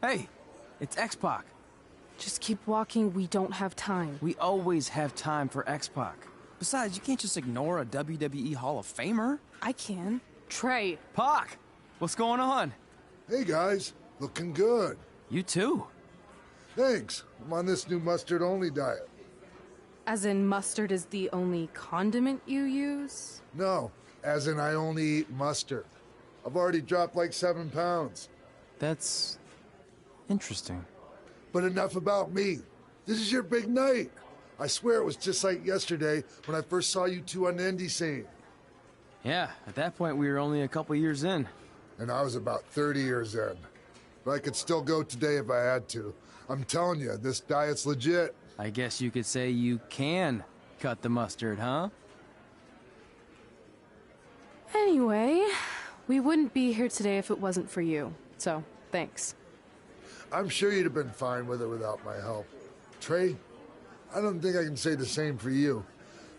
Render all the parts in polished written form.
Hey, it's X-Pac. Just keep walking, we don't have time. We always have time for X-Pac. Besides, you can't just ignore a WWE Hall of Famer. I can. Trey. Pac! What's going on? Hey guys, looking good. You too. Thanks. I'm on this new mustard-only diet. As in mustard is the only condiment you use? No, as in I only eat mustard. I've already dropped like 7 pounds. That's interesting. But enough about me. This is your big night. I swear it was just like yesterday when I first saw you two on the indie scene. Yeah, at that point we were only a couple years in. And I was about 30 years in. But I could still go today if I had to. I'm telling you, this diet's legit. I guess you could say you can cut the mustard, huh? Anyway, we wouldn't be here today if it wasn't for you. So, thanks. I'm sure you'd have been fine with it without my help. Trey, I don't think I can say the same for you.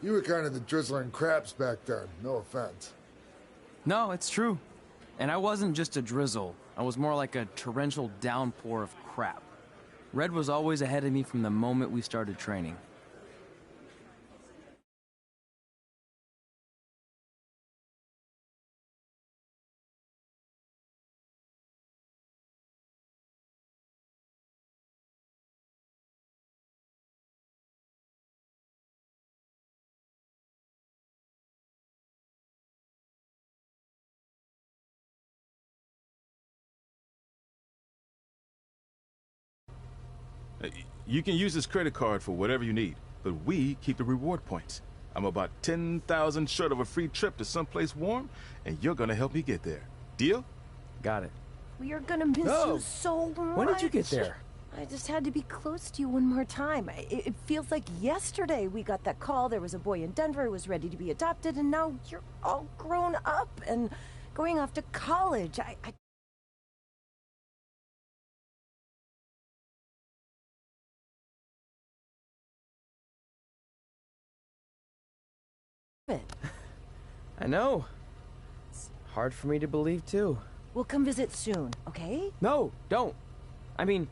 You were kind of the drizzling craps back then, no offense. No, it's true. And I wasn't just a drizzle. I was more like a torrential downpour of crap. Red was always ahead of me from the moment we started training. You can use this credit card for whatever you need, but we keep the reward points. I'm about 10,000 short of a free trip to someplace warm, and you're gonna help me get there. Deal? Got it. We are gonna miss you so much. When did you get there? I just had to be close to you one more time. It feels like yesterday we got that call. There was a boy in Denver who was ready to be adopted, and now you're all grown up and going off to college. I know. It's hard for me to believe, too. We'll come visit soon, okay? No, don't. I mean,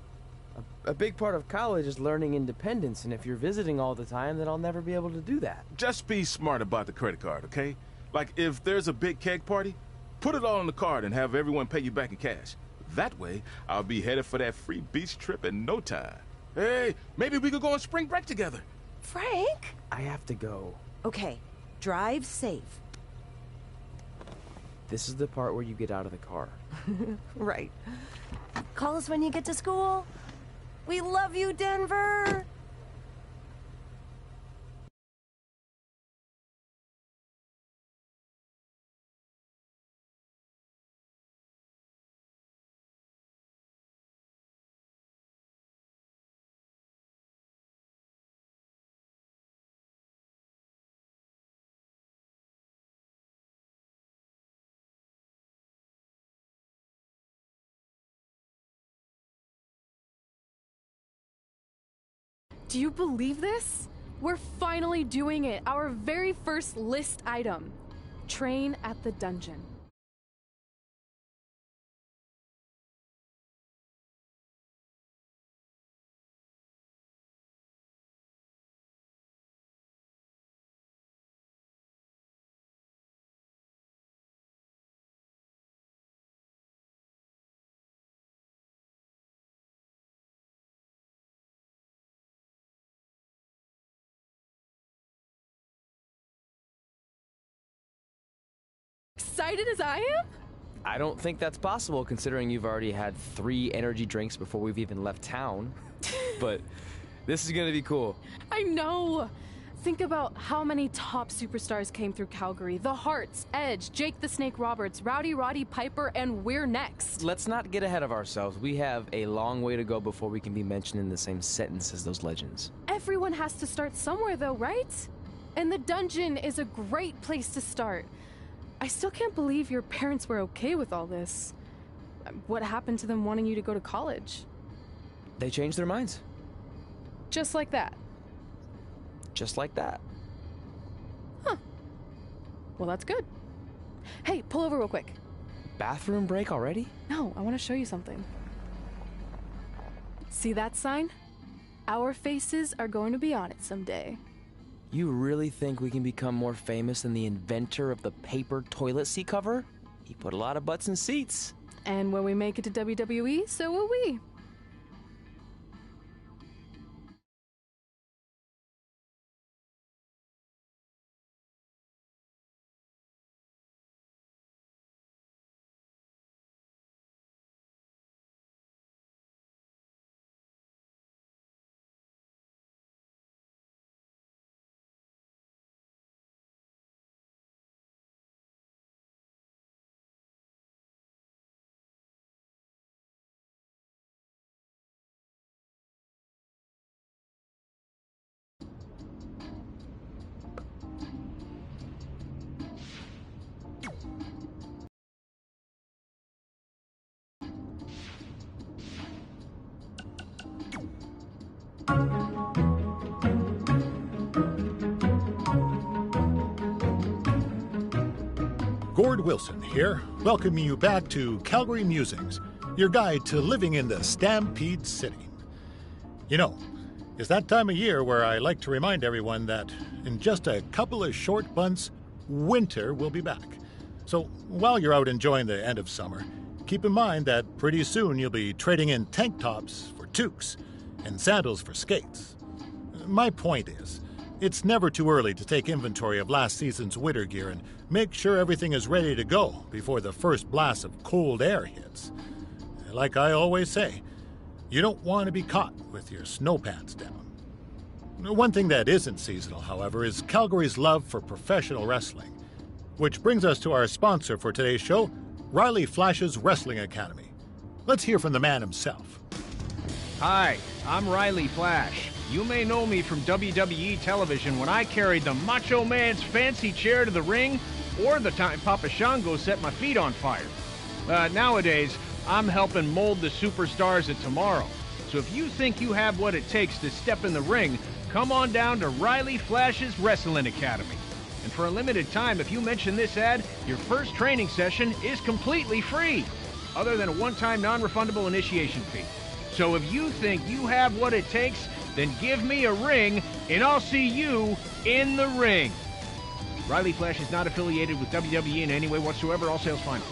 a big part of college is learning independence, and if you're visiting all the time, then I'll never be able to do that. Just be smart about the credit card, okay? Like, if there's a big keg party, put it all on the card and have everyone pay you back in cash. That way, I'll be headed for that free beach trip in no time. Hey, maybe we could go on spring break together. Frank? I have to go. Okay, drive safe. This is the part where you get out of the car. Right. Call us when you get to school. We love you, Denver! Do you believe this? We're finally doing it. Our very first list item. Train at the dungeon. Excited as I am? I don't think that's possible, considering you've already had 3 energy drinks before we've even left town. But this is gonna be cool. I know! Think about how many top superstars came through Calgary. The Hearts, Edge, Jake the Snake Roberts, Rowdy Roddy Piper, and we're next. Let's not get ahead of ourselves. We have a long way to go before we can be mentioned in the same sentence as those legends. Everyone has to start somewhere though, right? And the dungeon is a great place to start. I still can't believe your parents were okay with all this. What happened to them wanting you to go to college? They changed their minds. Just like that? Just like that. Huh. Well, that's good. Hey, pull over real quick. Bathroom break already? No, I want to show you something. See that sign? Our faces are going to be on it someday. You really think we can become more famous than the inventor of the paper toilet seat cover? He put a lot of butts in seats. And when we make it to WWE, so will we. Gord Wilson here, welcoming you back to Calgary Musings, your guide to living in the Stampede City. You know, it's that time of year where I like to remind everyone that in just a couple of short months, winter will be back. So while you're out enjoying the end of summer, keep in mind that pretty soon you'll be trading in tank tops for toques and sandals for skates. My point is, it's never too early to take inventory of last season's winter gear and make sure everything is ready to go before the first blast of cold air hits. Like I always say, you don't want to be caught with your snow pants down. One thing that isn't seasonal, however, is Calgary's love for professional wrestling. Which brings us to our sponsor for today's show, Riley Flash's Wrestling Academy. Let's hear from the man himself. Hi, I'm Riley Flash. You may know me from WWE television when I carried the Macho Man's fancy chair to the ring, or the time Papa Shango set my feet on fire. Nowadays, I'm helping mold the superstars of tomorrow. So if you think you have what it takes to step in the ring, come on down to Riley Flash's Wrestling Academy. And for a limited time, if you mention this ad, your first training session is completely free, other than a one-time non-refundable initiation fee. So if you think you have what it takes, then give me a ring, and I'll see you in the ring. Riley Flash is not affiliated with WWE in any way whatsoever. All sales final.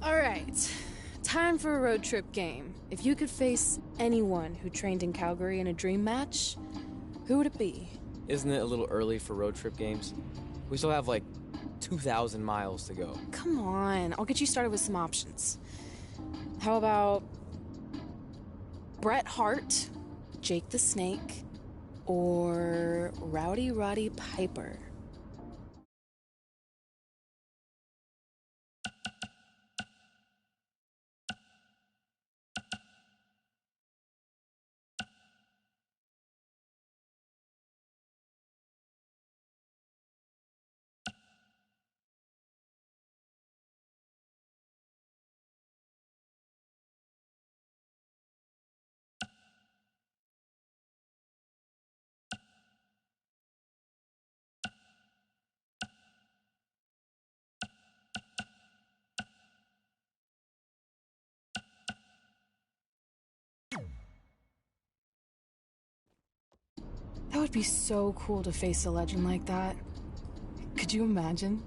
Alright, time for a road trip game. If you could face anyone who trained in Calgary in a dream match, who would it be? Isn't it a little early for road trip games? We still have like 2,000 miles to go. Come on, I'll get you started with some options. How about Bret Hart, Jake the Snake, or Rowdy Roddy Piper? That would be so cool to face a legend like that. Could you imagine?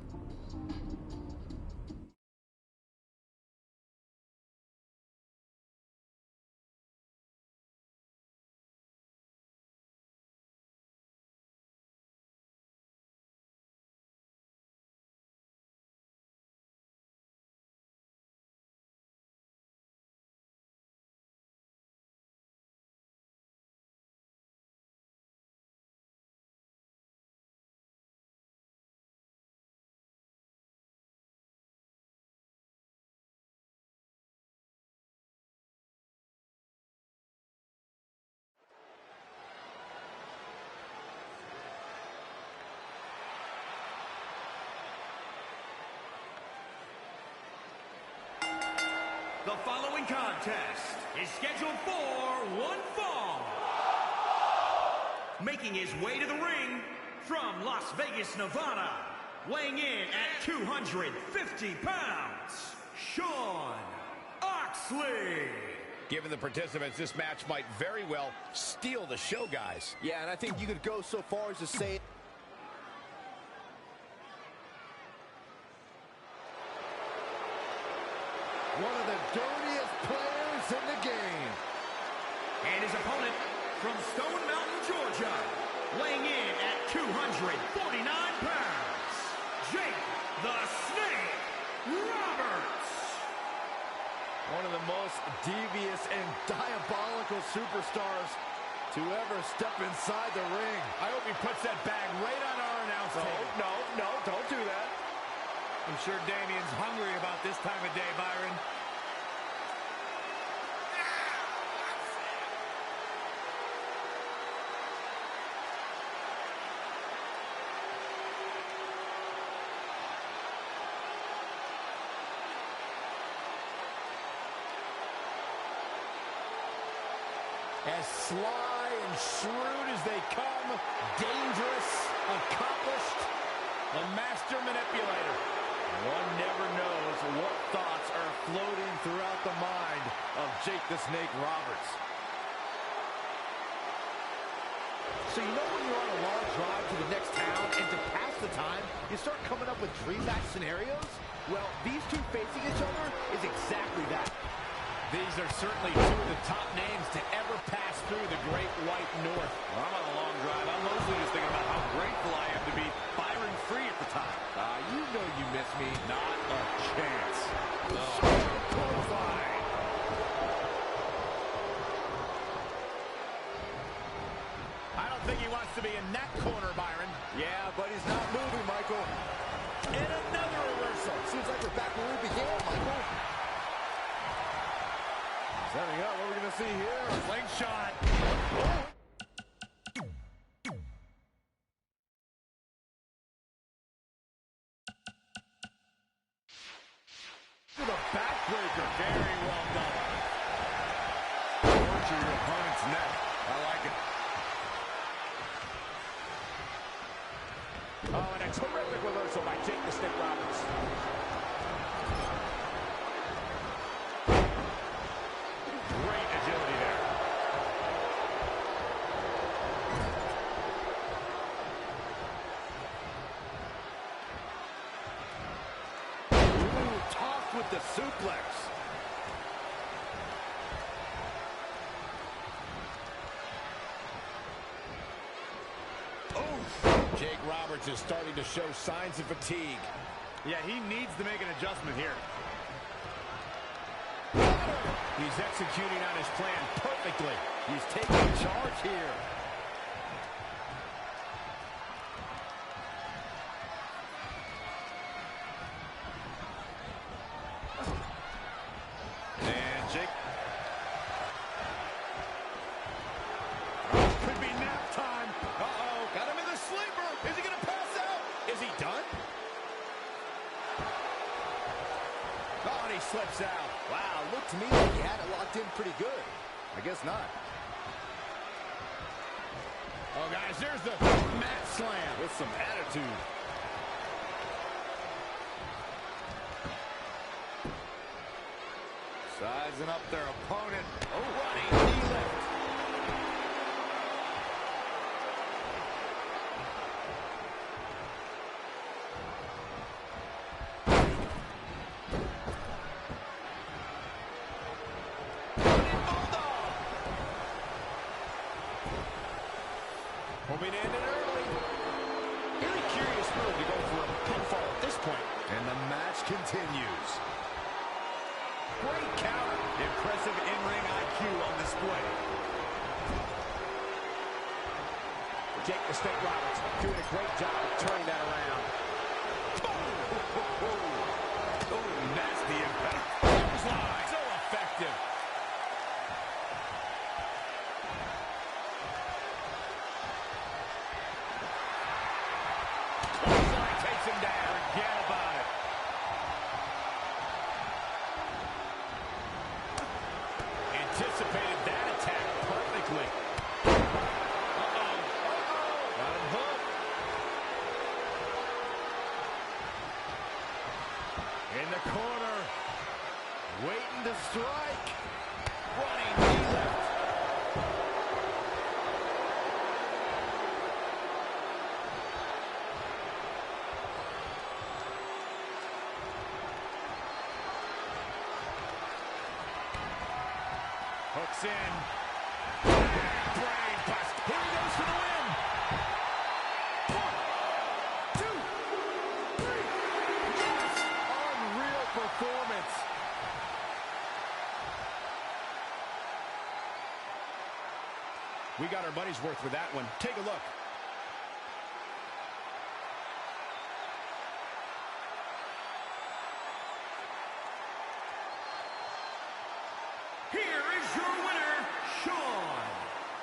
contest is scheduled for one fall. Making his way to the ring from Las Vegas, Nevada, weighing in at 250 pounds, Jon Moxley. Given the participants, this match might very well steal the show, guys. Yeah, and I think you could go so far as to say... One of the dirtiest players in the game. And his opponent from Stone Mountain, Georgia, weighing in at 249 pounds, Jake the Snake Roberts. One of the most devious and diabolical superstars to ever step inside the ring. I hope he puts that bag right on our announce table. No, don't do that. I'm sure Damien's hungry about this time of day, Byron. As sly and shrewd as they come, dangerous, accomplished, a master manipulator. One never knows what thoughts are floating throughout the mind of Jake the Snake Roberts. So you know when you're on a long drive to the next town and to pass the time, you start coming up with dream match scenarios? Well, these two facing each other is exactly that. These are certainly two of the top names to ever pass through the Great White North. When I'm on a long drive, I'm mostly just thinking about how grateful I am to be Byron free at the time. You know you miss me. Not a chance. I don't think he wants to be in that corner, Byron. Yeah, but he's not moving, Michael. And another reversal. Seems like we're back where we began, Michael. Setting up, what are we going to see here? Slingshot. To the backbreaker. Very well done. Torture your opponent's neck. I like it. Oh, and a terrific reversal by Jake the Snake Roberts. Great agility there. Ooh, tossed with the suplex. Jake Roberts is starting to show signs of fatigue. Yeah, he needs to make an adjustment here. He's executing on his plan perfectly. He's taking charge here. And Jake. Could be nap time. Uh-oh. Got him in the sleeper. Is he going to pass out? Is he done? Oh, and he slips out. Wow, looked to me like he had it locked in pretty good. I guess not. Oh, guys, there's the mat slam. With some attitude. Sizing up their opponent. Oh, running knee lift. Hoping to end it early. Very curious move to go for a pinfall at this point. And the match continues. Great counter. Impressive in-ring IQ on display. Jake the Snake Roberts doing a great job of turning that around. Oh, nasty impact. So effective. Takes him down. Forget about it. anticipated that attack perfectly. Got him hooked. In the corner. Waiting to strike. Running knee lift. Hooks in. Brain bust. Here he goes for the win. 1, 2, 3. Yes! Unreal performance. We got our money's worth with that one. Take a look. Here is your winner, Jon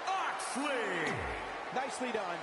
Moxley. Nicely done.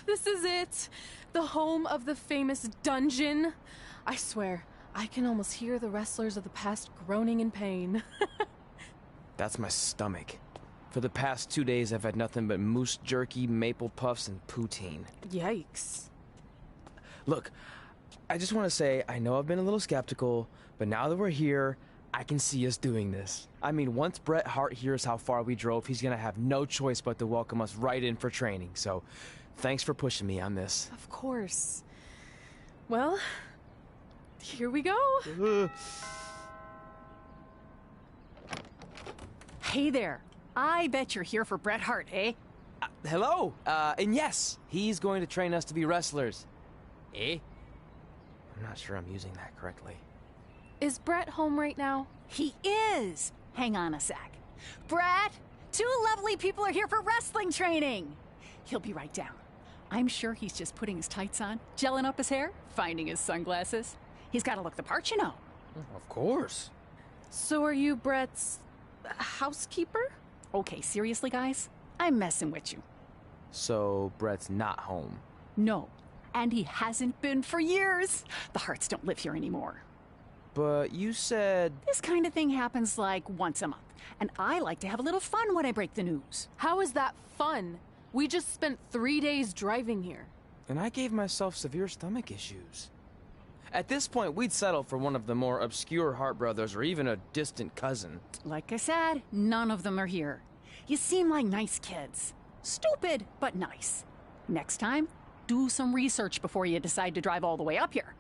This is it. The home of the famous dungeon. I swear, I can almost hear the wrestlers of the past groaning in pain. That's my stomach. For the past 2 days, I've had nothing but moose jerky, maple puffs, and poutine. Yikes. Look, I just want to say, I know I've been a little skeptical, but now that we're here, I can see us doing this. I mean, once Bret Hart hears how far we drove, he's gonna have no choice but to welcome us right in for training. So, thanks for pushing me on this. Of course. Well, here we go. Hey there. I bet you're here for Bret Hart, eh? Hello. And yes, he's going to train us to be wrestlers. Eh? I'm not sure I'm using that correctly. Is Bret home right now? He is. Hang on a sec. Bret, 2 lovely people are here for wrestling training. He'll be right down. I'm sure he's just putting his tights on, gelling up his hair, finding his sunglasses. He's got to look the part, you know. Of course. So are you Bret's housekeeper? Okay, seriously, guys? I'm messing with you. So, Bret's not home. No, and he hasn't been for years. The Harts don't live here anymore. But you said... This kind of thing happens like once a month, and I like to have a little fun when I break the news. How is that fun? We just spent 3 days driving here. And I gave myself severe stomach issues. At this point, we'd settle for one of the more obscure Hart brothers or even a distant cousin. Like I said, none of them are here. You seem like nice kids. Stupid, but nice. Next time, do some research before you decide to drive all the way up here.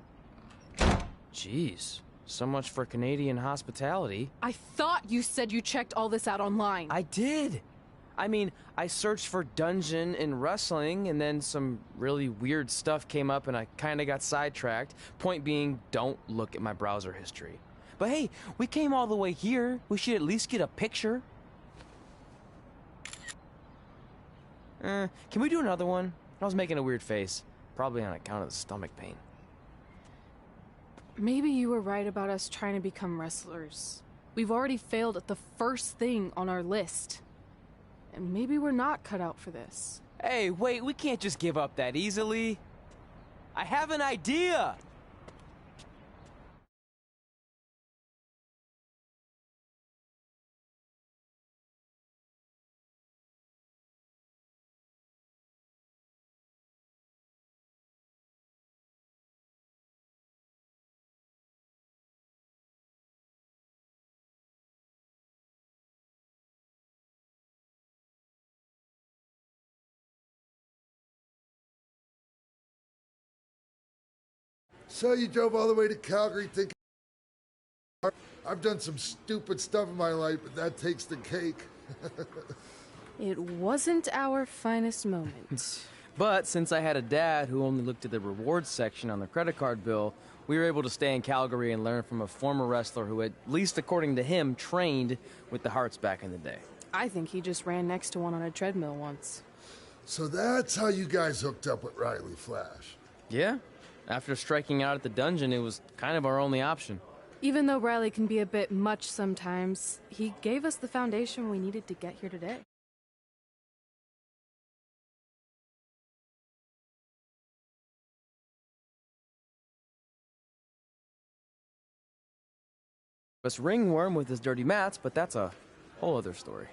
Jeez. So much for Canadian hospitality. I thought you said you checked all this out online. I did. I mean, I searched for dungeon in wrestling, and then some really weird stuff came up, and I kind of got sidetracked. Point being, don't look at my browser history. But hey, we came all the way here. We should at least get a picture. Can we do another one? I was making a weird face. Probably on account of the stomach pain. Maybe you were right about us trying to become wrestlers. We've already failed at the first thing on our list. And maybe we're not cut out for this. Hey, wait, we can't just give up that easily. I have an idea! So you drove all the way to Calgary thinking... I've done some stupid stuff in my life, but that takes the cake. It wasn't our finest moment. But since I had a dad who only looked at the rewards section on the credit card bill, we were able to stay in Calgary and learn from a former wrestler who, at least according to him, trained with the Hearts back in the day. I think he just ran next to one on a treadmill once. So that's how you guys hooked up with Riley Flash. Yeah. After striking out at the dungeon, it was kind of our only option. Even though Riley can be a bit much sometimes, he gave us the foundation we needed to get here today. Us ringworm with his dirty mats, but that's a whole other story.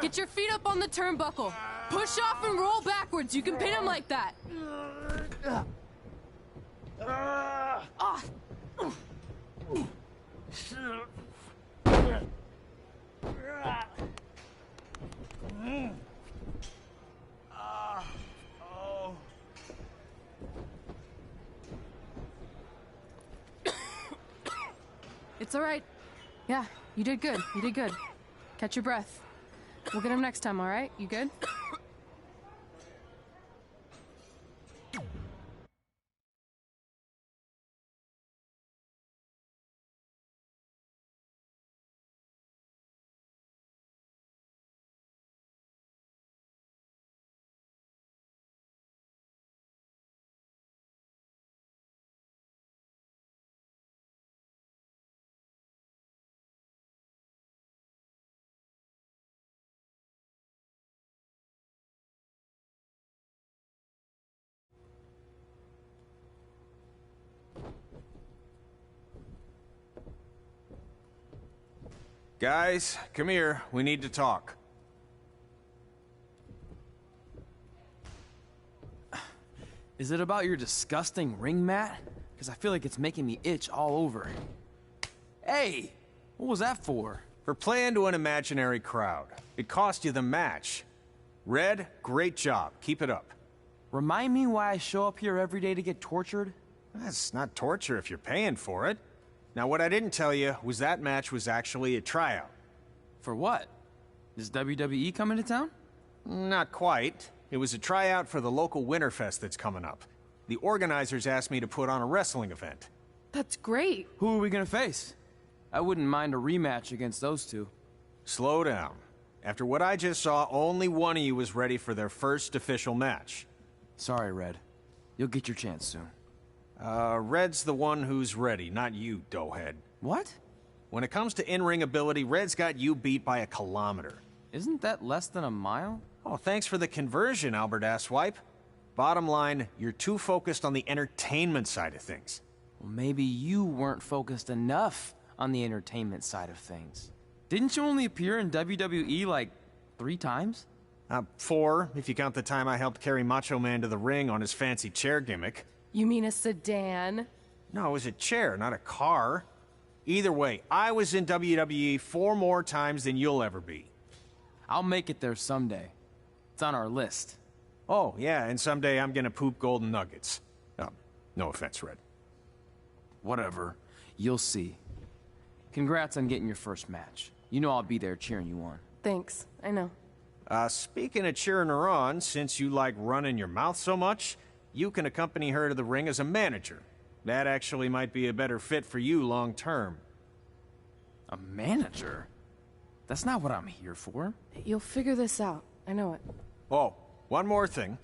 Get your feet up on the turnbuckle. Push off and roll backwards. You can pin him like that. It's all right. Yeah, you did good. You did good. Catch your breath. We'll get him next time, all right? You good? Guys, come here. We need to talk. Is it about your disgusting ring mat? Because I feel like it's making me itch all over. Hey! What was that for? For playing to an imaginary crowd. It cost you the match. Red, great job. Keep it up. Remind me why I show up here every day to get tortured? That's not torture if you're paying for it. Now, what I didn't tell you was that match was actually a tryout. For what? Is WWE coming to town? Not quite. It was a tryout for the local Winterfest that's coming up. The organizers asked me to put on a wrestling event. That's great. Who are we gonna face? I wouldn't mind a rematch against those two. Slow down. After what I just saw, only one of you was ready for their first official match. Sorry, Red. You'll get your chance soon. Red's the one who's ready, not you, doughhead. What? When it comes to in-ring ability, Red's got you beat by a kilometer. Isn't that less than a mile? Oh, thanks for the conversion, Albert Asswipe. Bottom line, you're too focused on the entertainment side of things. Well, maybe you weren't focused enough on the entertainment side of things. Didn't you only appear in WWE like 3 times? 4, if you count the time I helped carry Macho Man to the ring on his fancy chair gimmick. You mean a sedan? No, it was a chair, not a car. Either way, I was in WWE 4 more times than you'll ever be. I'll make it there someday. It's on our list. Oh, yeah, and someday I'm gonna poop golden nuggets. No offense, Red. Whatever. You'll see. Congrats on getting your first match. You know I'll be there cheering you on. Thanks. I know. Speaking of cheering her on, since you like running your mouth so much, you can accompany her to the ring as a manager. That actually might be a better fit for you long term. A manager? That's not what I'm here for. You'll figure this out. I know it. Oh, one more thing.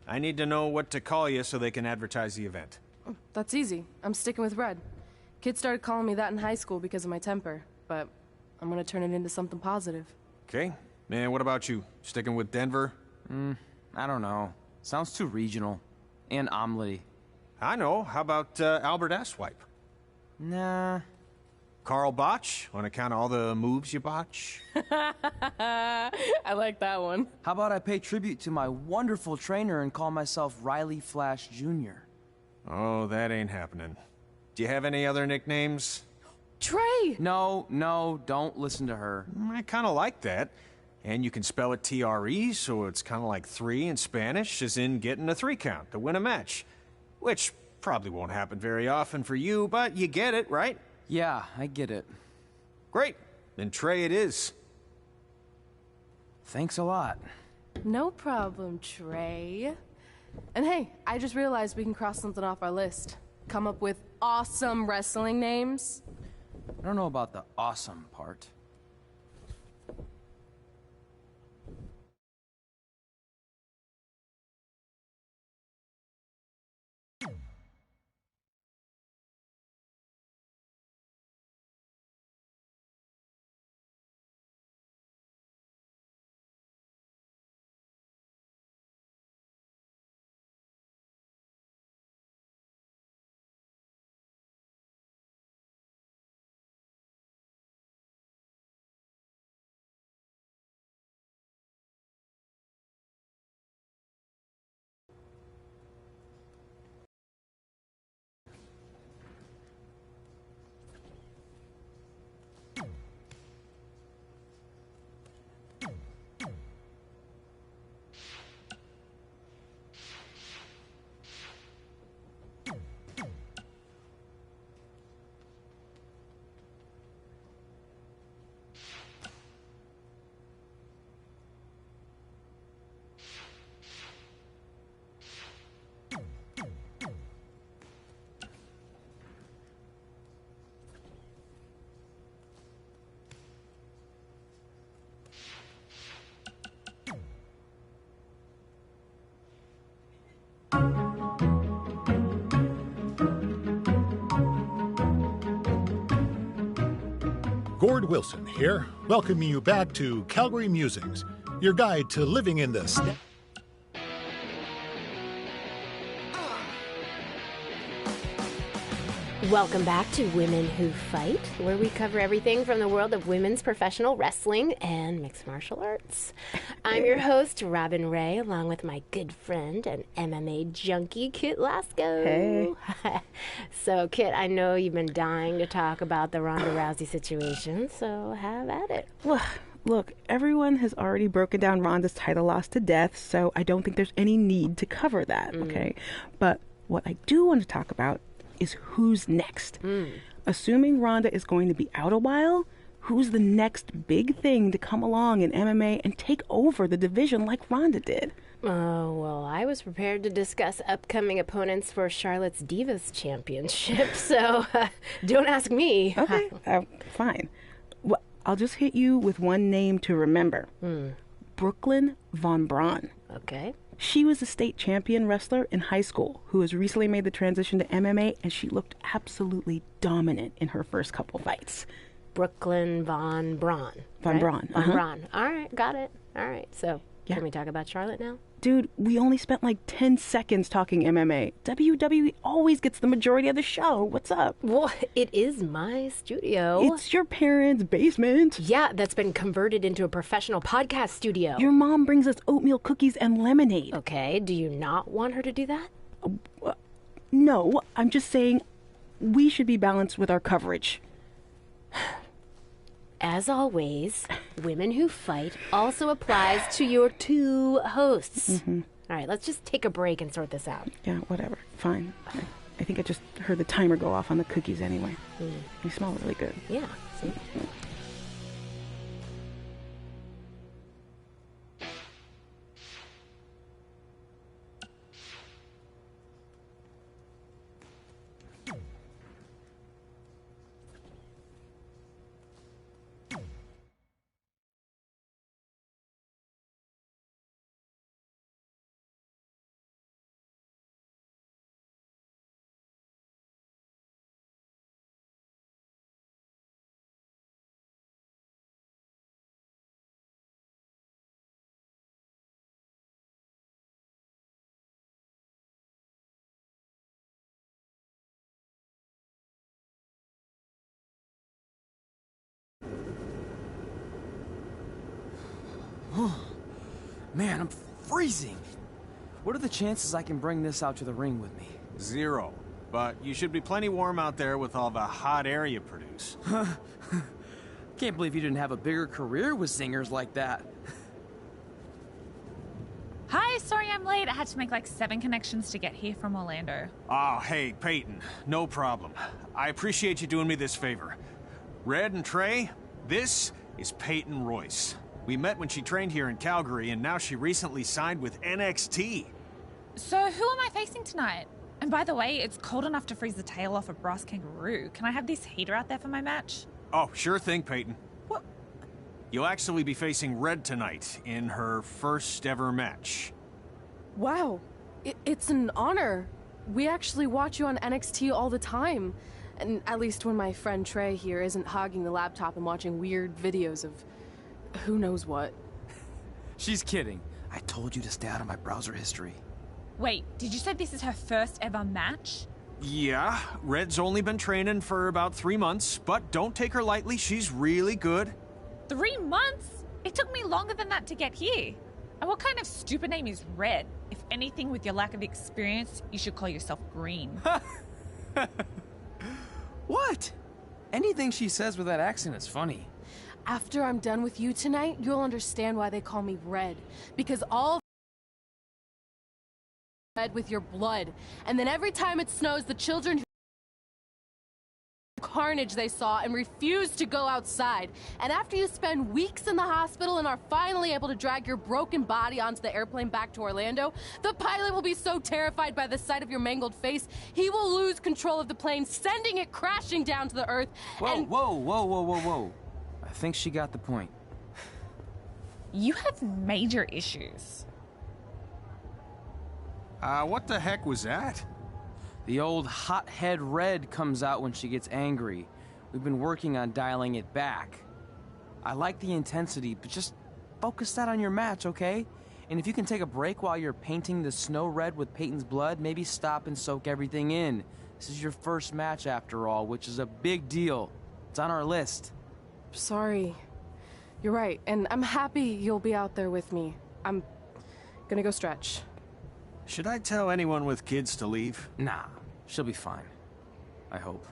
I need to know what to call you so they can advertise the event. That's easy. I'm sticking with Red. Kids started calling me that in high school because of my temper, but I'm gonna turn it into something positive. Okay. Man, what about you? Sticking with Denver? I don't know. Sounds too regional. And omelette-y. I know. How about Albert Asswipe? Nah. Carl Botch, on account of all the moves you botch? I like that one. How about I pay tribute to my wonderful trainer and call myself Riley Flash Jr.? Oh, that ain't happening. Do you have any other nicknames? Trey! No, don't listen to her. I kind of like that. And you can spell it T-R-E, so it's kind of like 3 in Spanish, as in getting a 3 count to win a match. Which probably won't happen very often for you, but you get it, right? Yeah, I get it. Great. Then Trey it is. Thanks a lot. No problem, Trey. And hey, I just realized we can cross something off our list. Come up with awesome wrestling names. I don't know about the awesome part. Gord Wilson here, welcoming you back to Calgary Musings, your guide to living in the Welcome back to Women Who Fight, where we cover everything from the world of women's professional wrestling and mixed martial arts. I'm your host, Robin Ray, along with my good friend and MMA junkie, Kit Lasco. Hey. So, Kit, I know you've been dying to talk about the Ronda Rousey situation, so have at it. Look, everyone has already broken down Ronda's title loss to death, so I don't think there's any need to cover that, okay? But what I do want to talk about is who's next. Assuming Ronda is going to be out a while, who's the next big thing to come along in MMA and take over the division like Ronda did? Oh, well, I was prepared to discuss upcoming opponents for Charlotte's Divas Championship, so don't ask me. Okay, fine. Well, I'll just hit you with one name to remember. Brooklyn Von Braun. Okay. She was a state champion wrestler in high school who has recently made the transition to MMA, and she looked absolutely dominant in her first couple fights. Brooklyn Von Braun. Von Braun. Von Braun. All right, got it. All right, so can we talk about Charlotte now? Dude, we only spent like 10 seconds talking MMA. WWE always gets the majority of the show. What's up? Well, it is my studio. It's your parents' basement. Yeah, that's been converted into a professional podcast studio. Your mom brings us oatmeal cookies and lemonade. Okay, do you not want her to do that? No, I'm just saying we should be balanced with our coverage. As always, Women Who Fight also applies to your two hosts. All right, let's just take a break and sort this out. Yeah, whatever. Fine. I think I just heard the timer go off on the cookies anyway. They smell really good. Yeah, see? Man, I'm freezing. What are the chances I can bring this out to the ring with me? 0. But you should be plenty warm out there with all the hot air you produce. Can't believe you didn't have a bigger career with zingers like that. Hi, sorry I'm late. I had to make like 7 connections to get here from Orlando. Oh, hey, Peyton. No problem. I appreciate you doing me this favor. Red and Trey, this is Peyton Royce. We met when she trained here in Calgary, and now she recently signed with NXT. So who am I facing tonight? And by the way, it's cold enough to freeze the tail off a brass kangaroo. Can I have this heater out there for my match? Oh, sure thing, Peyton. What? You'll actually be facing Red tonight in her first ever match. Wow, it's an honor. We actually watch you on NXT all the time. And at least when my friend Trey here isn't hogging the laptop and watching weird videos of who knows what. She's kidding. I told you to stay out of my browser history. Wait, did you say this is her first ever match? Yeah, Red's only been training for about 3 months, but don't take her lightly, she's really good. 3 months? It took me longer than that to get here. And what kind of stupid name is Red? If anything, with your lack of experience, you should call yourself Green. What? Anything she says with that accent is funny. After I'm done with you tonight, you'll understand why they call me Red. Because all red with your blood. And then every time it snows, the children who carnage they saw and refused to go outside. And after you spend weeks in the hospital and are finally able to drag your broken body onto the airplane back to Orlando, the pilot will be so terrified by the sight of your mangled face, he will lose control of the plane, sending it crashing down to the earth. Whoa. I think she got the point. You have major issues. What the heck was that? The old hothead Red comes out when she gets angry. We've been working on dialing it back. I like the intensity, but just focus that on your match, okay? And if you can take a break while you're painting the snow red with Peyton's blood, maybe stop and soak everything in. This is your first match after all, which is a big deal. It's on our list. Sorry. You're right, and I'm happy you'll be out there with me. I'm gonna go stretch. Should I tell anyone with kids to leave? Nah, she'll be fine. I hope.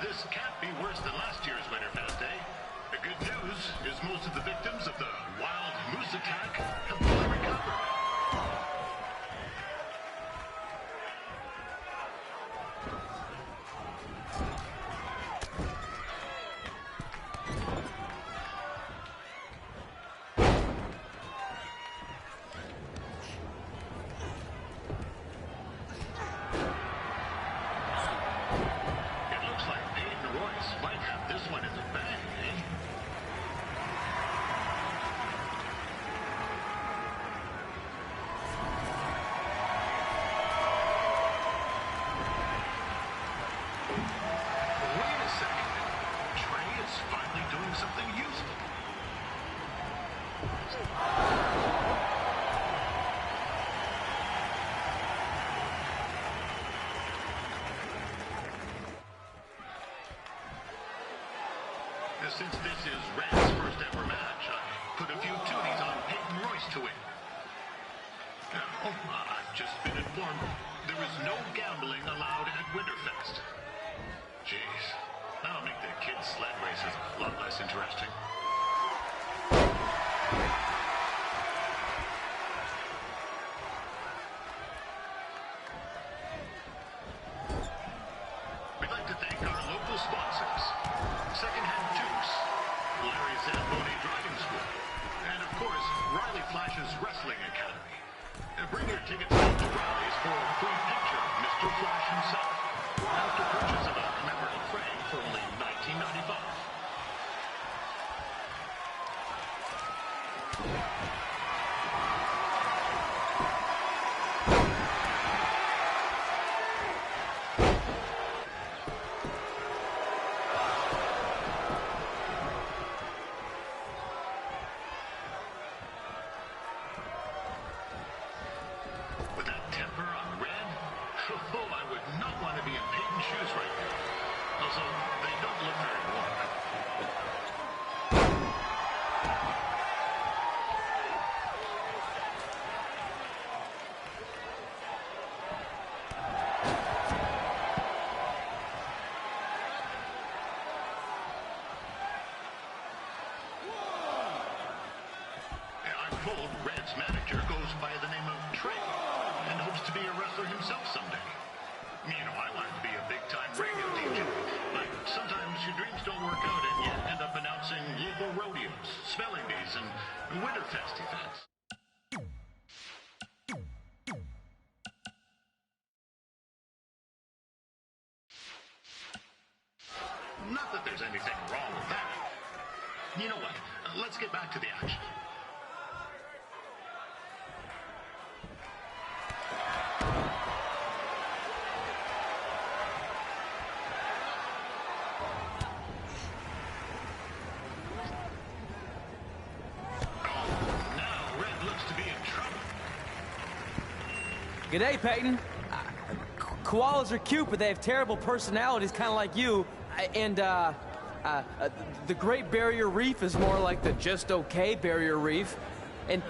This can't be worse than last year's Winterfest Day. The good news is most of the victims of the wild moose attack have fully recovered. Since this is Red's first ever match, I put a few toonies on Peyton Royce to win. I've just been informed there is no gambling allowed at Winterfest. Jeez, that'll make the kids' sled races a lot less interesting. We'd like to thank our local sponsors. Secondhand Dukes, Larry Zamboni Driving School, and of course, Riley Flash's Wrestling Academy. Bring your tickets out to Riley's for a free picture of Mr. Flash himself. After purchase of a commemorative frame for only $19.95. Told Red's manager goes by the name of Trey and hopes to be a wrestler himself someday. You know, I want to be a big-time radio DJ, but sometimes your dreams don't work out and you end up announcing local rodeos, spelling bees, and Winterfest events. Not that there's anything wrong with that. You know what? Let's get back to the action. G'day, Peyton. Koalas are cute, but they have terrible personalities, kind of like you. The Great Barrier Reef is more like the just okay Barrier Reef. And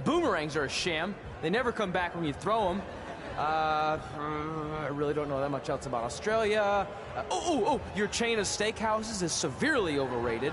boomerangs are a sham. They never come back when you throw them. I really don't know that much else about Australia. Your chain of steakhouses is severely overrated.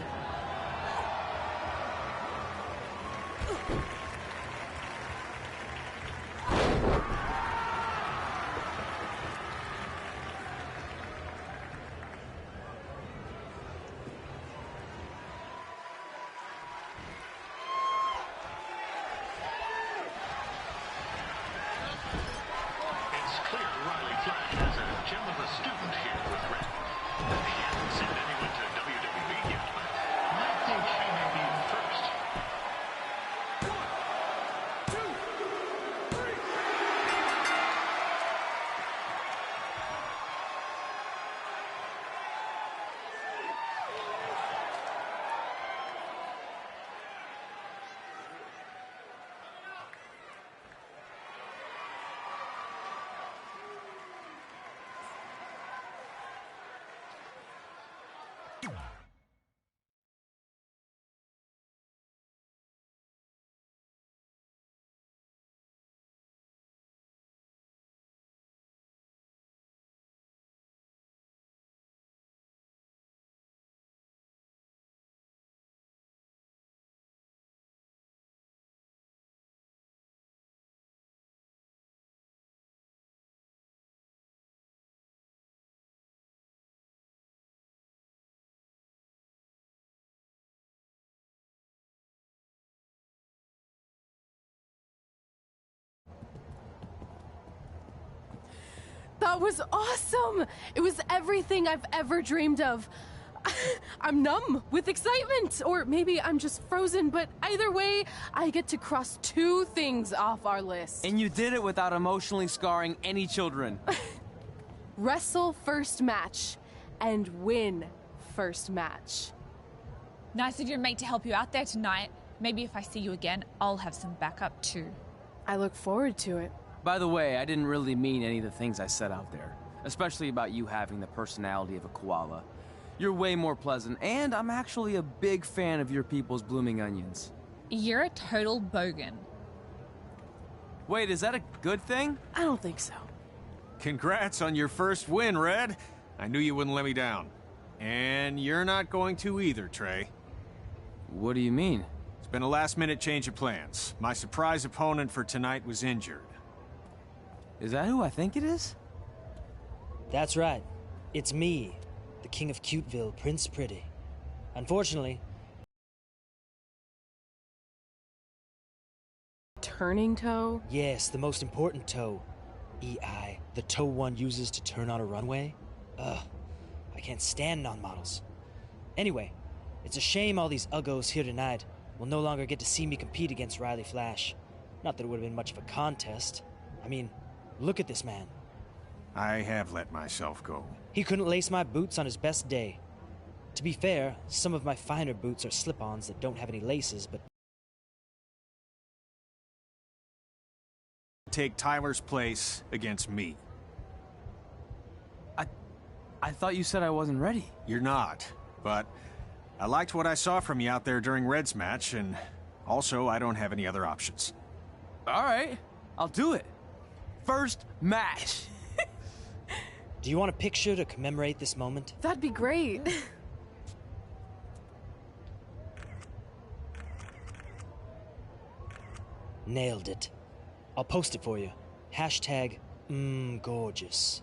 That was awesome! It was everything I've ever dreamed of. I'm numb with excitement, or maybe I'm just frozen, but either way, I get to cross 2 things off our list. And you did it without emotionally scarring any children. Wrestle first match, and win first match. Nice of your mate to help you out there tonight. Maybe if I see you again, I'll have some backup too. I look forward to it. By the way, I didn't really mean any of the things I said out there, especially about you having the personality of a koala. You're way more pleasant, and I'm actually a big fan of your people's blooming onions. You're a total bogan. Wait, is that a good thing? I don't think so. Congrats on your first win, Red. I knew you wouldn't let me down. And you're not going to either, Trey. What do you mean? It's been a last-minute change of plans. My surprise opponent for tonight was injured. Is that who I think it is? That's right. It's me, the King of Cuteville, Prince Pretty. Unfortunately... Turning toe? Yes, the most important toe. EI, the toe one uses to turn on a runway. Ugh, I can't stand non-models. Anyway, it's a shame all these uggos here tonight will no longer get to see me compete against Riley Flash. Not that it would have been much of a contest. I mean, look at this man. I have let myself go. He couldn't lace my boots on his best day. To be fair, some of my finer boots are slip-ons that don't have any laces, but... Take Tyler's place against me. I thought you said I wasn't ready. You're not, but I liked what I saw from you out there during Red's match, and also I don't have any other options. All right, I'll do it. First match. Do you want a picture to commemorate this moment? That'd be great. Nailed it. I'll post it for you. Hashtag, gorgeous.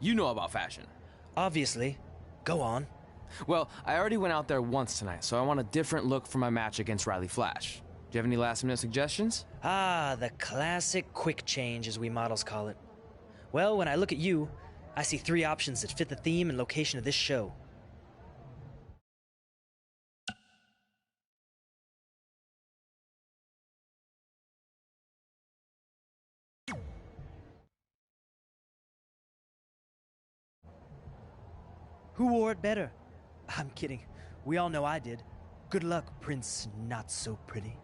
You know about fashion. Obviously. Go on. Well, I already went out there once tonight, so I want a different look for my match against Riley Flash. Do you have any last-minute suggestions? Ah, the classic quick change, as we models call it. Well, when I look at you, I see 3 options that fit the theme and location of this show. Who wore it better? I'm kidding. We all know I did. Good luck, Prince Not So Pretty.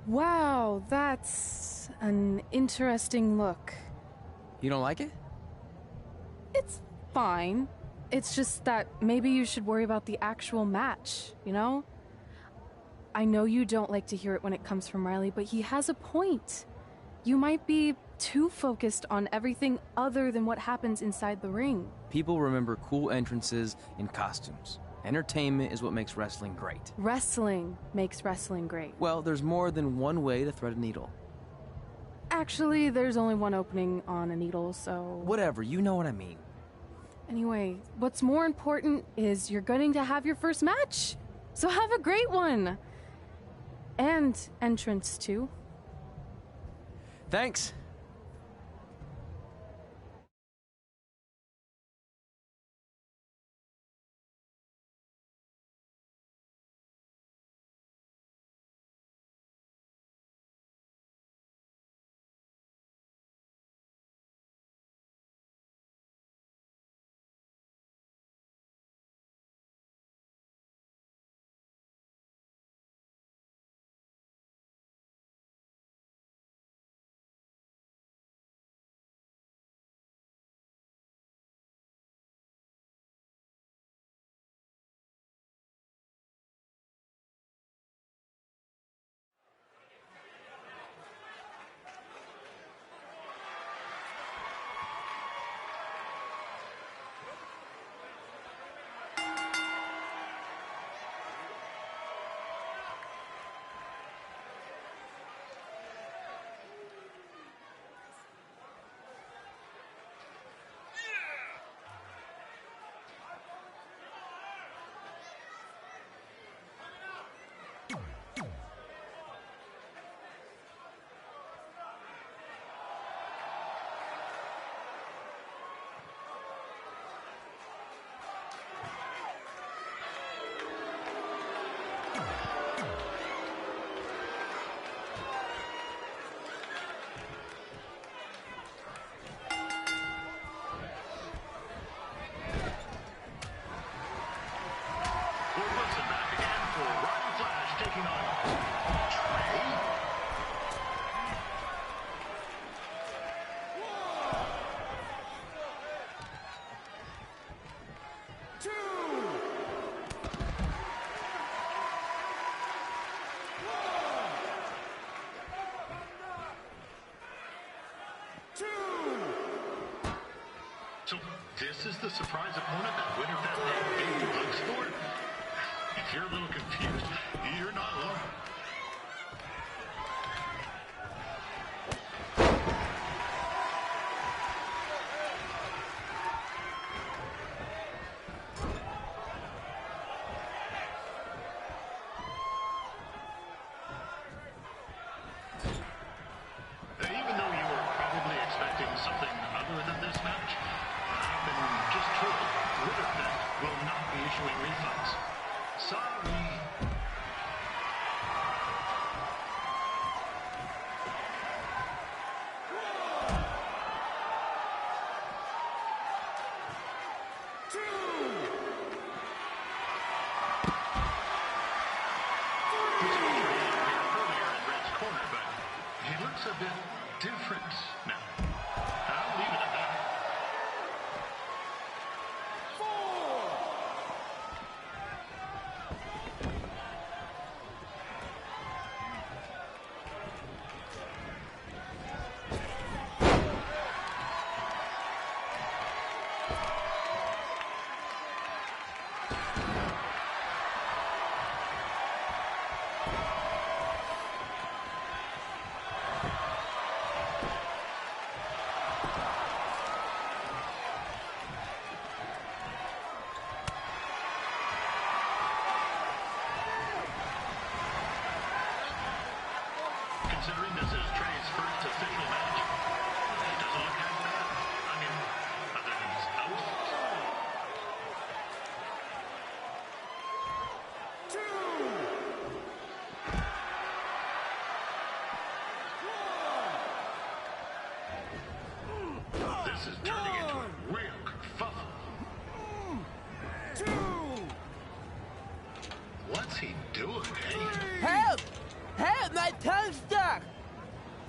Wow, that's an interesting look. You don't like it? It's fine. It's just that maybe you should worry about the actual match, you know? I know you don't like to hear it when it comes from Riley, but he has a point. You might be too focused on everything other than what happens inside the ring. People remember cool entrances and costumes. Entertainment is what makes wrestling great. Wrestling makes wrestling great. Well, there's more than one way to thread a needle. Actually, there's only one opening on a needle, so... Whatever, you know what I mean. Anyway, what's more important is you're going to have your first match. So have a great one. And entrance, too. Thanks. So this is the surprise opponent that winner that name Baby looks for? If you're a little confused, you're not alone. Even though you were probably expecting something other than this match, I've been just told Winterfest will not be issuing refunds. Sorry. This is turning into a real kerfuffle. What's he doing, eh? Help! Help! My tongue's stuck!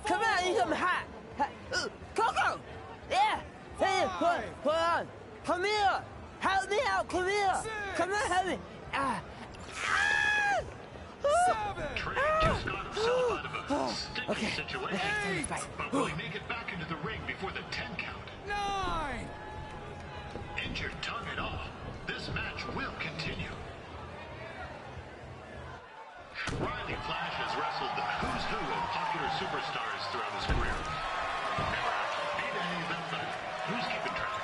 Come on, I need some hot! Coco! Yeah! Hey, hold on! Come here! Help me out! Come here! Come on, help me! Trey just got himself out of a sticky situation. But will he make it back into the ring before the 10 count? 9! Injured tongue and all, this match will continue. Riley Flash has wrestled the who's who of popular superstars throughout his career. Never actually beat any of them, but who's keeping track?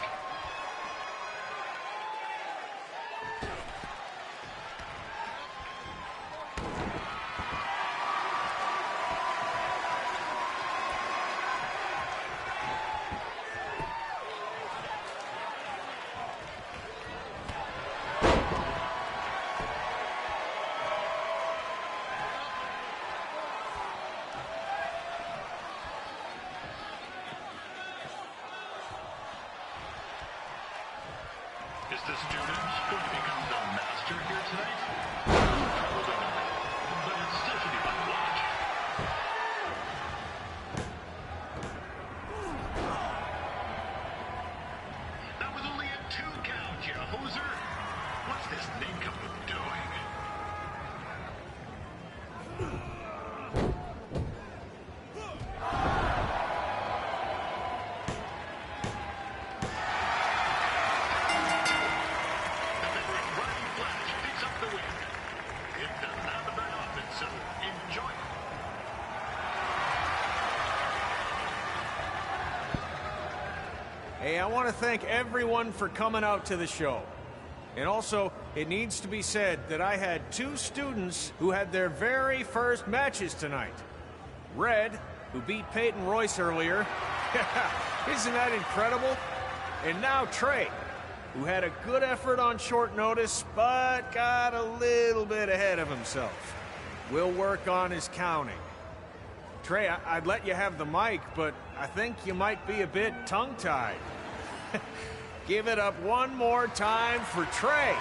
Is the student going to become the master here tonight? Probably not, but it still should be fun to watch. That was only a 2 count, you hoser. What's this nincompoop doing? Hey, I want to thank everyone for coming out to the show. And also, it needs to be said that I had 2 students who had their very first matches tonight. Red, who beat Peyton Royce earlier. Isn't that incredible? And now Trey, who had a good effort on short notice, but got a little bit ahead of himself. We'll work on his counting. Trey, I'd let you have the mic, but I think you might be a bit tongue-tied. Give it up one more time for Trey.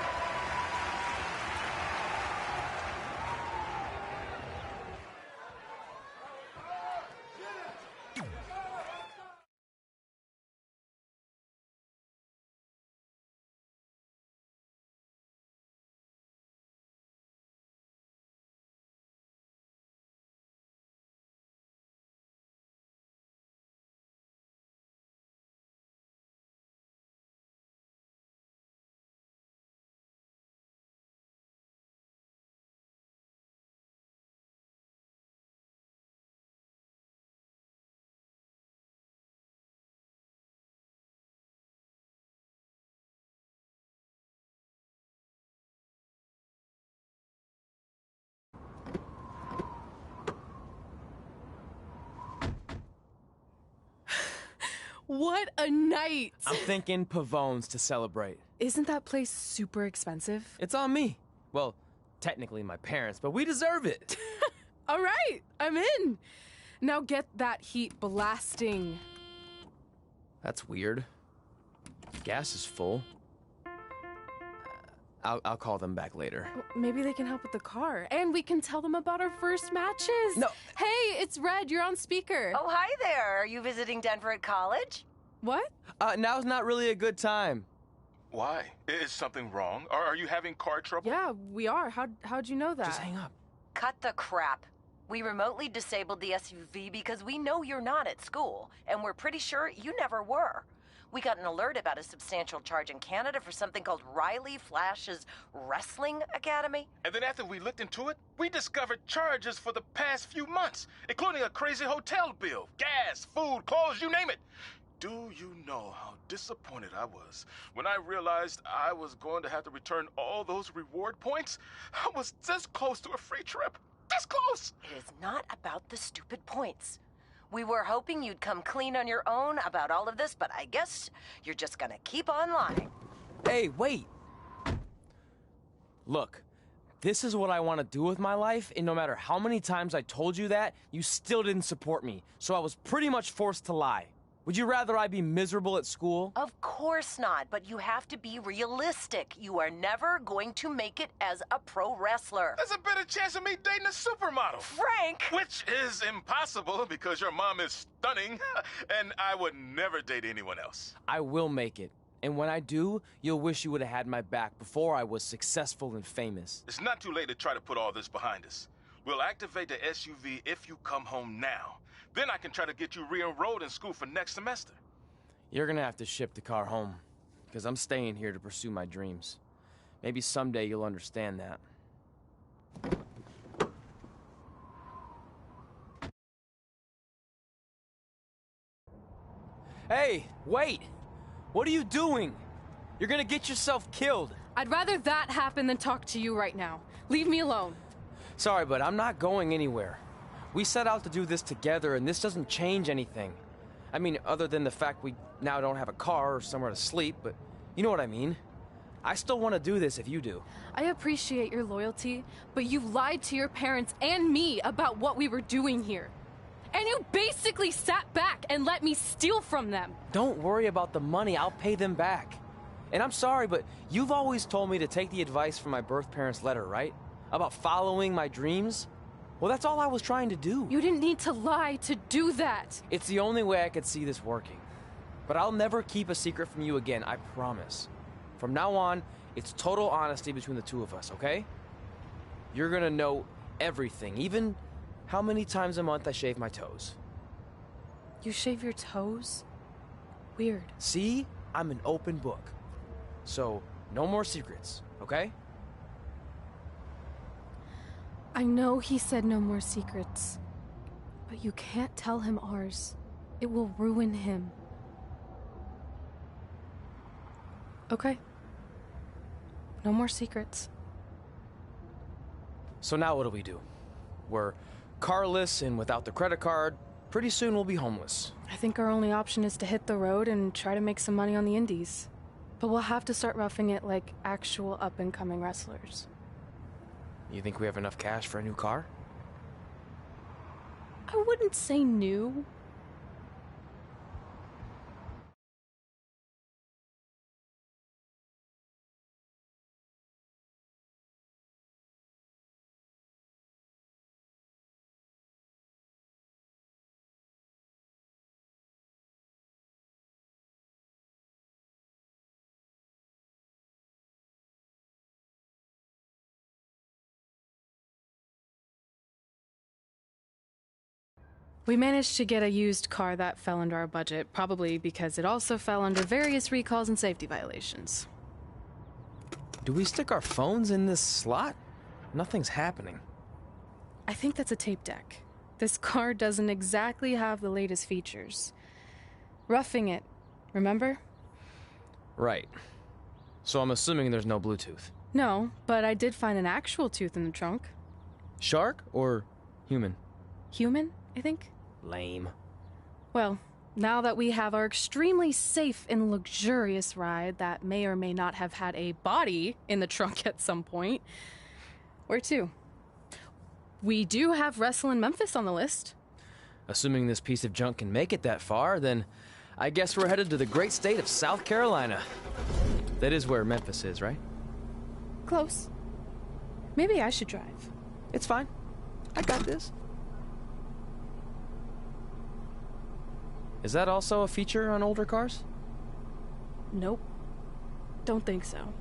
What a night! I'm thinking Pavone's to celebrate. Isn't that place super expensive? It's on me. Well, technically my parents, but we deserve it. All right, I'm in. Now get that heat blasting. That's weird. Gas is full. I'll call them back later. Maybe they can help with the car. And we can tell them about our first matches. No. Hey, it's Red. You're on speaker. Oh, hi there. Are you visiting Denver at college? What? Now's not really a good time. Why? Is something wrong? Are you having car trouble? Yeah, we are. How'd you know that? Just hang up. Cut the crap. We remotely disabled the SUV because we know you're not at school, and we're pretty sure you never were. We got an alert about a substantial charge in Canada for something called Riley Flash's Wrestling Academy. And then after we looked into it, we discovered charges for the past few months, including a crazy hotel bill, gas, food, clothes, you name it. Do you know how disappointed I was when I realized I was going to have to return all those reward points? I was this close to a free trip. This close! It is not about the stupid points. We were hoping you'd come clean on your own about all of this, but I guess you're just gonna keep on lying. Hey, wait! Look, this is what I want to do with my life, and no matter how many times I told you that, you still didn't support me, so I was pretty much forced to lie. Would you rather I be miserable at school? Of course not, but you have to be realistic. You are never going to make it as a pro wrestler. There's a better chance of me dating a supermodel. Frank! Which is impossible because your mom is stunning, and I would never date anyone else. I will make it. And when I do, you'll wish you would have had my back before I was successful and famous. It's not too late to try to put all this behind us. We'll activate the SUV if you come home now. Then I can try to get you re-enrolled in school for next semester. You're gonna have to ship the car home, because I'm staying here to pursue my dreams. Maybe someday you'll understand that. Hey, wait! What are you doing? You're gonna get yourself killed. I'd rather that happen than talk to you right now. Leave me alone. Sorry, but I'm not going anywhere. We set out to do this together, and this doesn't change anything. I mean, other than the fact we now don't have a car or somewhere to sleep, but you know what I mean. I still want to do this if you do. I appreciate your loyalty, but you lied to your parents and me about what we were doing here. And you basically sat back and let me steal from them. Don't worry about the money, I'll pay them back. And I'm sorry, but you've always told me to take the advice from my birth parents' letter, right? About following my dreams? Well, that's all I was trying to do. You didn't need to lie to do that. It's the only way I could see this working. But I'll never keep a secret from you again, I promise. From now on, it's total honesty between the two of us, okay? You're gonna know everything, even how many times a month I shave my toes. You shave your toes? Weird. See? I'm an open book. So, no more secrets, okay? I know he said no more secrets, but you can't tell him ours. It will ruin him. Okay. No more secrets. So now what do we do? We're carless and without the credit card. Pretty soon we'll be homeless. I think our only option is to hit the road and try to make some money on the indies. But we'll have to start roughing it like actual up-and-coming wrestlers. You think we have enough cash for a new car? I wouldn't say new. We managed to get a used car that fell under our budget, probably because it also fell under various recalls and safety violations. Do we stick our phones in this slot? Nothing's happening. I think that's a tape deck. This car doesn't exactly have the latest features. Roughing it, remember? Right. So I'm assuming there's no Bluetooth. No, but I did find an actual tooth in the trunk. Shark or human? Human, I think. Lame. Well, now that we have our extremely safe and luxurious ride that may or may not have had a body in the trunk at some point, where to? We do have Wrestle in Memphis on the list. Assuming this piece of junk can make it that far, then I guess we're headed to the great state of South Carolina. That is where Memphis is, right? Close. Maybe I should drive. It's fine. I got this. Is that also a feature on older cars? Nope. Don't think so.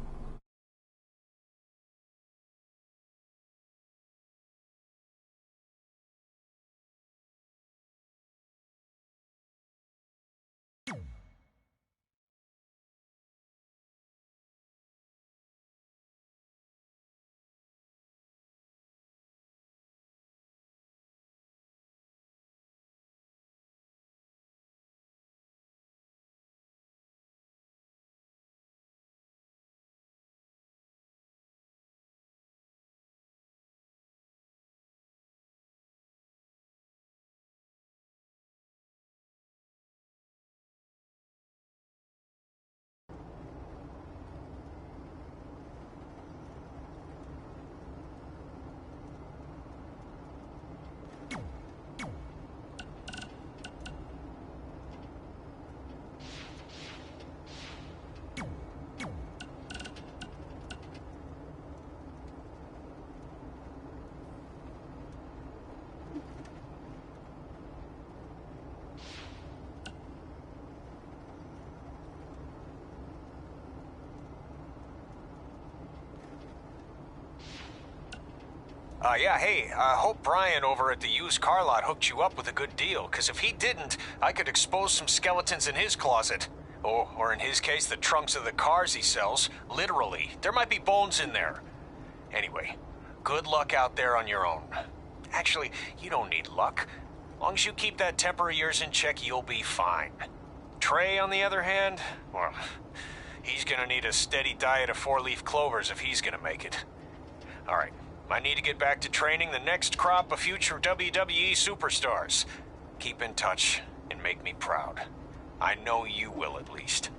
Yeah, hey, I hope Brian over at the used car lot hooked you up with a good deal, because if he didn't, I could expose some skeletons in his closet. Or in his case, the trunks of the cars he sells. Literally. There might be bones in there. Anyway, good luck out there on your own. Actually, you don't need luck. As long as you keep that temper of yours in check, you'll be fine. Trey, on the other hand, well, he's gonna need a steady diet of 4-leaf clovers if he's gonna make it. All right. I need to get back to training the next crop of future WWE superstars. Keep in touch and make me proud. I know you will, at least.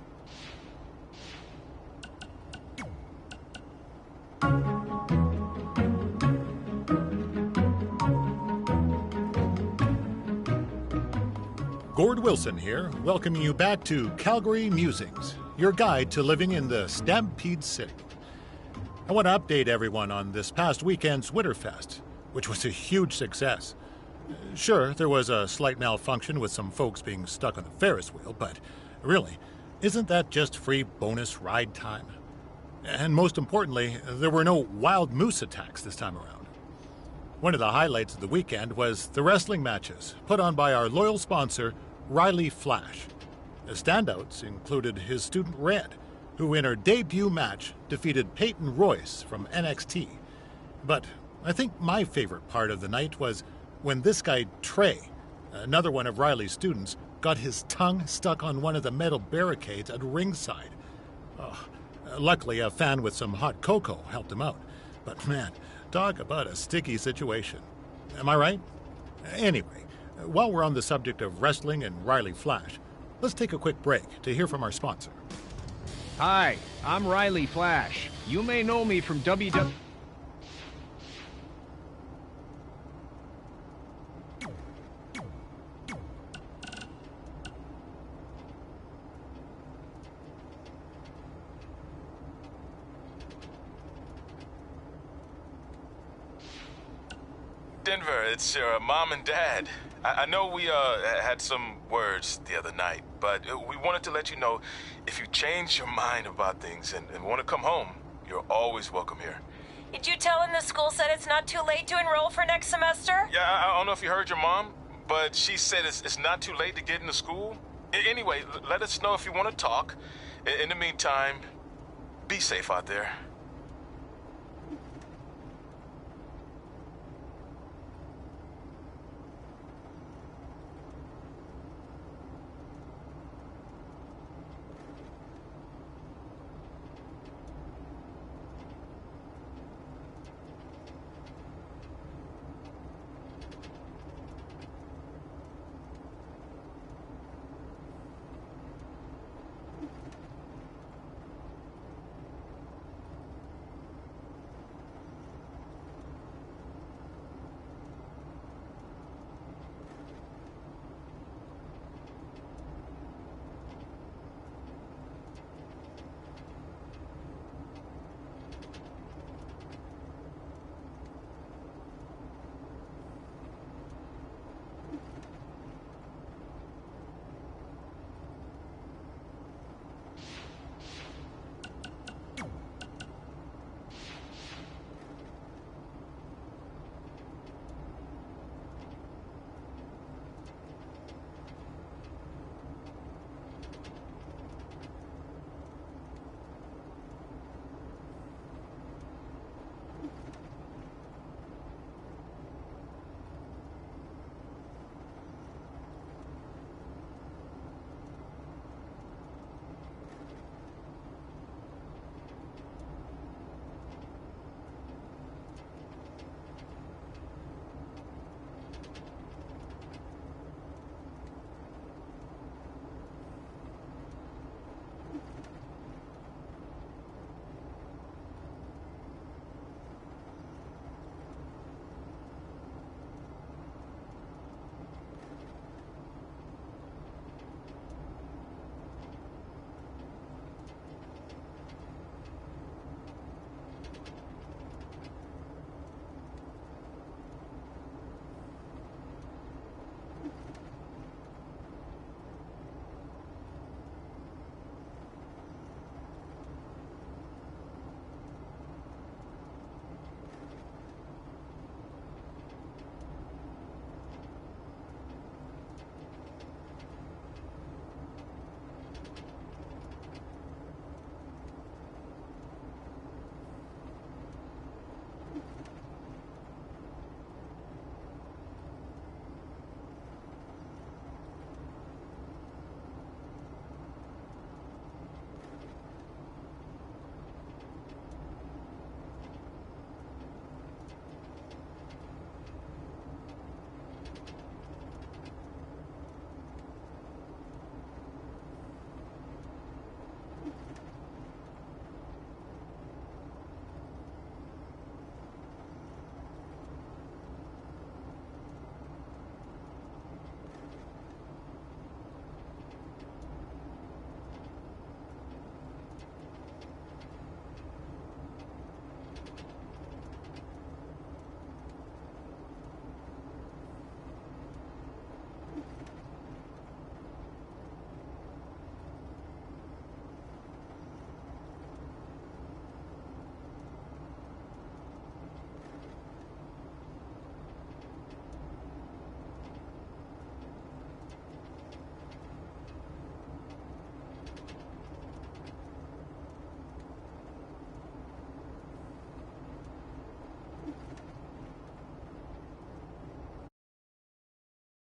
Gord Wilson here, welcoming you back to Calgary Musings, your guide to living in the Stampede City. I want to update everyone on this past weekend's Winterfest, which was a huge success. Sure, there was a slight malfunction with some folks being stuck on the Ferris wheel, but really, isn't that just free bonus ride time? And most importantly, there were no wild moose attacks this time around. One of the highlights of the weekend was the wrestling matches put on by our loyal sponsor, Riley Flash. The standouts included his student Red, who in her debut match defeated Peyton Royce from NXT. But I think my favorite part of the night was when this guy Trey, another one of Riley's students, got his tongue stuck on one of the metal barricades at ringside. Luckily, a fan with some hot cocoa helped him out. But man, talk about a sticky situation. Am I right? Anyway, while we're on the subject of wrestling and Riley Flash, let's take a quick break to hear from our sponsor. Hi, I'm Riley Flash. You may know me from WWE. Denver, it's your mom and dad. I know we had some words the other night, but we wanted to let you know if you change your mind about things and want to come home, you're always welcome here. Did you tell him the school said it's not too late to enroll for next semester? Yeah, I don't know if you heard your mom, but she said it's not too late to get into school. Anyway, let us know if you want to talk. In the meantime, be safe out there.